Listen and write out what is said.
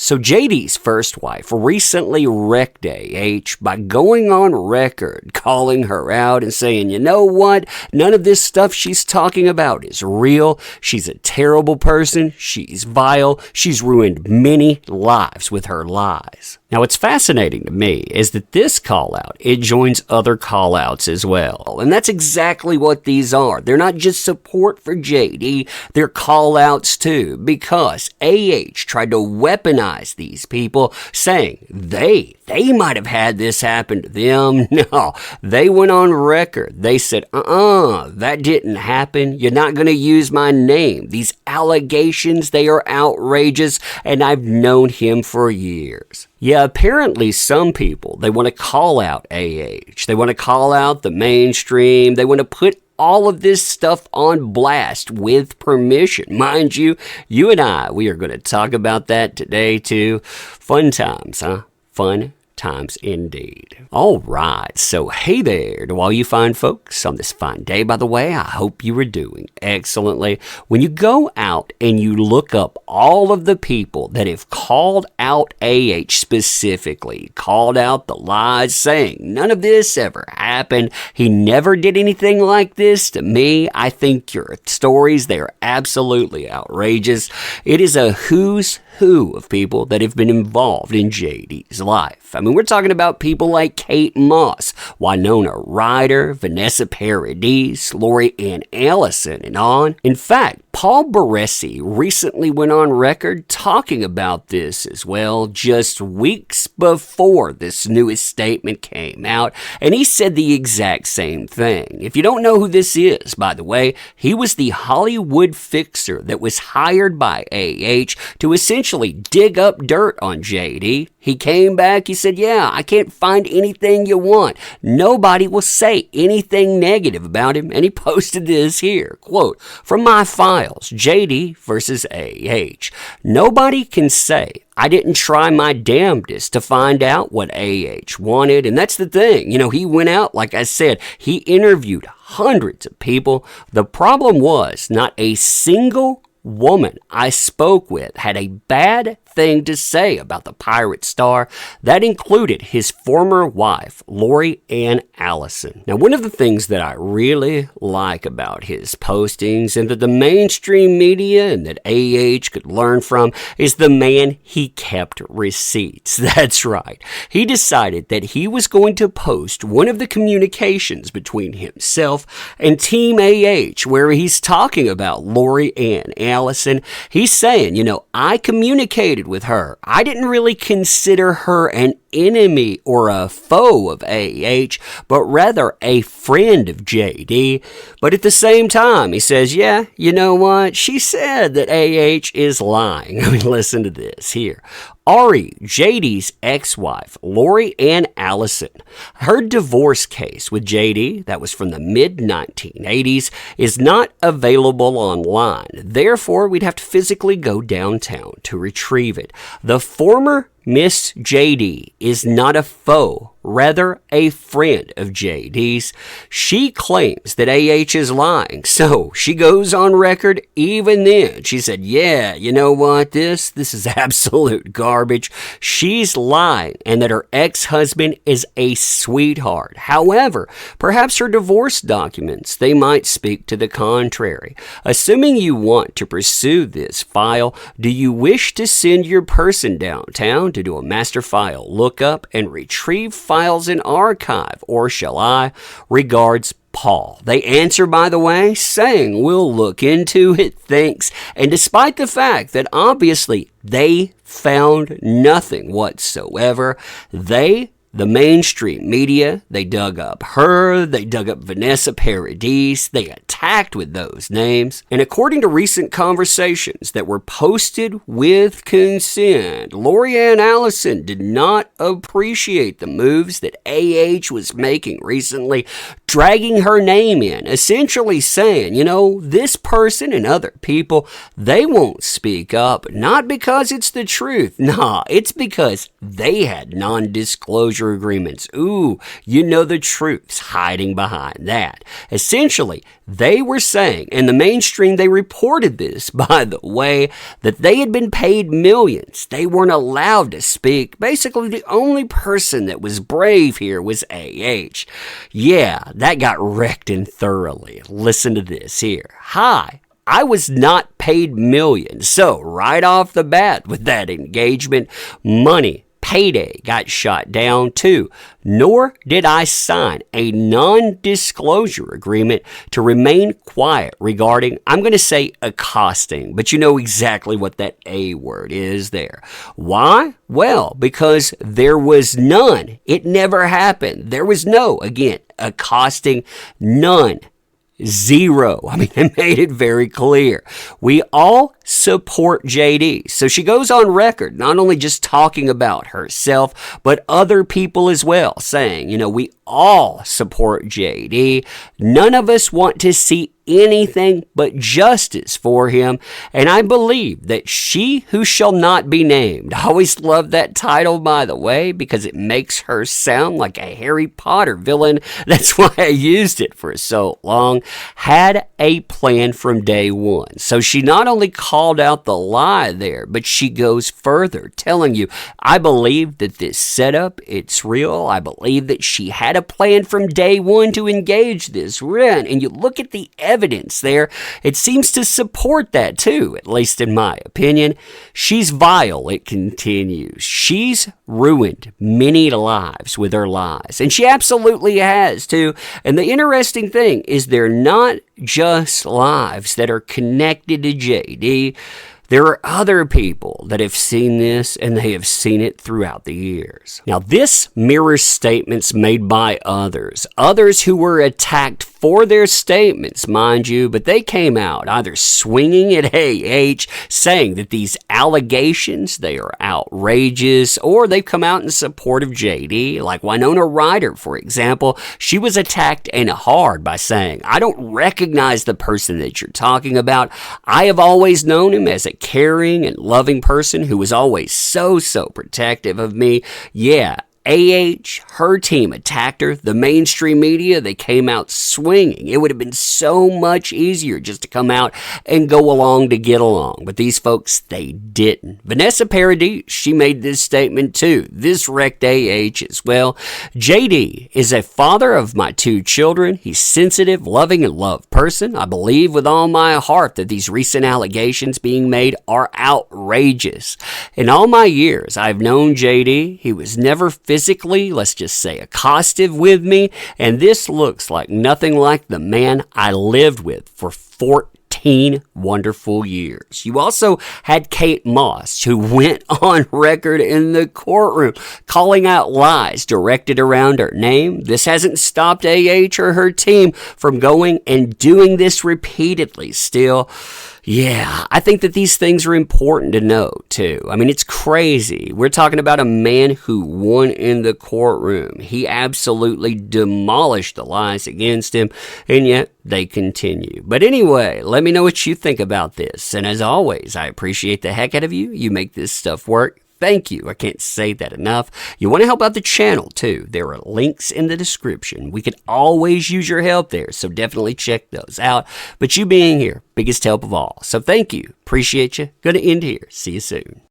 So JD's first wife recently wrecked AH by going on record, calling her out and saying, you know what? None of this stuff she's talking about is real. She's a terrible person. She's vile. She's ruined many lives with her lies. Now, what's fascinating to me is that this call-out, it joins other call-outs as well. And that's exactly what these are. They're not just support for JD, they're call-outs too, because AH tried to weaponize these people, saying they might have had this happen to them. No, they went on record. They said, that didn't happen. You're not going to use my name. These allegations, they are outrageous, and I've known him for years. Yeah, apparently some people, they want to call out AH. They want to call out the mainstream. They want to put all of this stuff on blast with permission. Mind you, you and I, we are going to talk about that today too. Fun times, huh? Fun times indeed. All right, so hey there to all you fine folks on this fine day. By the way, I hope you are doing excellently. When you go out and you look up all of the people that have called out AH specifically, called out the lies, saying none of this ever happened, he never did anything like this to me, I think your stories, they are absolutely outrageous. It is a who's who of people that have been involved in JD's life. I mean, we're talking about people like Kate Moss, Winona Ryder, Vanessa Paradis, Lori Ann Allison, and on. In fact, Paul Baresi recently went on record talking about this as well, just weeks before this newest statement came out, and he said the exact same thing. If you don't know who this is, by the way, he was the Hollywood fixer that was hired by AH to essentially dig up dirt on JD. He came back, he said, yeah, I can't find anything you want. Nobody will say anything negative about him. And he posted this here, quote, from my files, JD versus AH. Nobody can say I didn't try my damnedest to find out what AH wanted. And that's the thing. You know, he went out, like I said, he interviewed hundreds of people. The problem was not a single woman I spoke with had a bad thing to say about the pirate star. That included his former wife, Lori Ann Allison. Now, one of the things that I really like about his postings and that the mainstream media and that AH could learn from is the man, he kept receipts. That's right. He decided that he was going to post one of the communications between himself and Team AH where he's talking about Lori Ann Allison. He's saying, you know, I communicated with her. I didn't really consider her an enemy or a foe of AH, but rather a friend of JD. But at the same time, he says, yeah, you know what? She said that AH is lying. I mean, listen to this here. Ari, JD's ex-wife, Lori Ann Allison, her divorce case with JD, that was from the mid-1980s, is not available online. Therefore, we'd have to physically go downtown to retrieve it. The former Miss JD is not a foe, rather a friend of JD's. She claims that AH is lying, so she goes on record even then. She said, yeah, you know what, this is absolute garbage. She's lying, and that her ex-husband is a sweetheart. However, perhaps her divorce documents, they might speak to the contrary. Assuming you want to pursue this file, do you wish to send your person downtown to do a master file lookup and retrieve files in archive, or shall I? Regards, Paul. They answer, by the way, saying we'll look into it, thanks. And despite the fact that obviously they found nothing whatsoever, the mainstream media, they dug up her, they dug up Vanessa Paradis, they attacked with those names. And according to recent conversations that were posted with consent, Lori Ann Allison did not appreciate the moves that AH was making recently, dragging her name in, essentially saying, you know, this person and other people, they won't speak up, not because it's the truth, nah, it's because they had non-disclosure non-disclosure agreements. Ooh, you know the truth's hiding behind that. Essentially, they were saying, and the mainstream, they reported this, by the way, that they had been paid millions. They weren't allowed to speak. Basically, the only person that was brave here was AH. Yeah, that got wrecked in thoroughly. Listen to this here. Hi. I was not paid millions. So right off the bat with that engagement, money, payday got shot down too. Nor did I sign a non-disclosure agreement to remain quiet regarding, I'm going to say accosting, but you know exactly what that A word is there. Why? Well, because there was none. It never happened. There was no, again, accosting, none. Zero. I mean, they made it very clear. We all support JD. So she goes on record, not only just talking about herself, but other people as well, saying, you know, we all support JD. None of us want to see anything but justice for him, and I believe that she who shall not be named, I always love that title, by the way, because it makes her sound like a Harry Potter villain. That's why I used it for so long, had a plan from day one. So she not only called out the lie there, but she goes further, telling you, I believe that this setup, it's real. I believe that she had a plan from day one to engage this Ren, and you look at the evidence there, it seems to support that too, at least in my opinion. She's vile, it continues. She's ruined many lives with her lies, and she absolutely has too. And the interesting thing is they're not just lives that are connected to JD. There are other people that have seen this, and they have seen it throughout the years. Now, this mirrors statements made by others who were attacked for their statements, mind you, but they came out either swinging at AH, saying that these allegations, they are outrageous, or they've come out in support of JD, like Winona Ryder, for example. She was attacked and hard by saying, I don't recognize the person that you're talking about. I have always known him as a caring and loving person who was always so protective of me. Yeah, her team attacked her. The mainstream media, they came out swinging. It would have been so much easier just to come out and go along to get along. But these folks, they didn't. Vanessa Paradis, she made this statement too. This wrecked as well. JD is a father of my 2 children. He's sensitive, loving, and loved person. I believe with all my heart that these recent allegations being made are outrageous. In all my years, I've known JD. He was never physically, let's just say, accostive with me, and this looks like nothing like the man I lived with for 14 wonderful years. You also had Kate Moss, who went on record in the courtroom calling out lies directed around her name. This hasn't stopped AH or her team from going and doing this repeatedly still. Yeah, I think that these things are important to know, too. I mean, it's crazy. We're talking about a man who won in the courtroom. He absolutely demolished the lies against him, and yet they continue. But anyway, let me know what you think about this. And as always, I appreciate the heck out of you. You make this stuff work. Thank you. I can't say that enough. You want to help out the channel, too. There are links in the description. We could always use your help there, so definitely check those out. But you being here, biggest help of all. So thank you. Appreciate you. Going to end here. See you soon.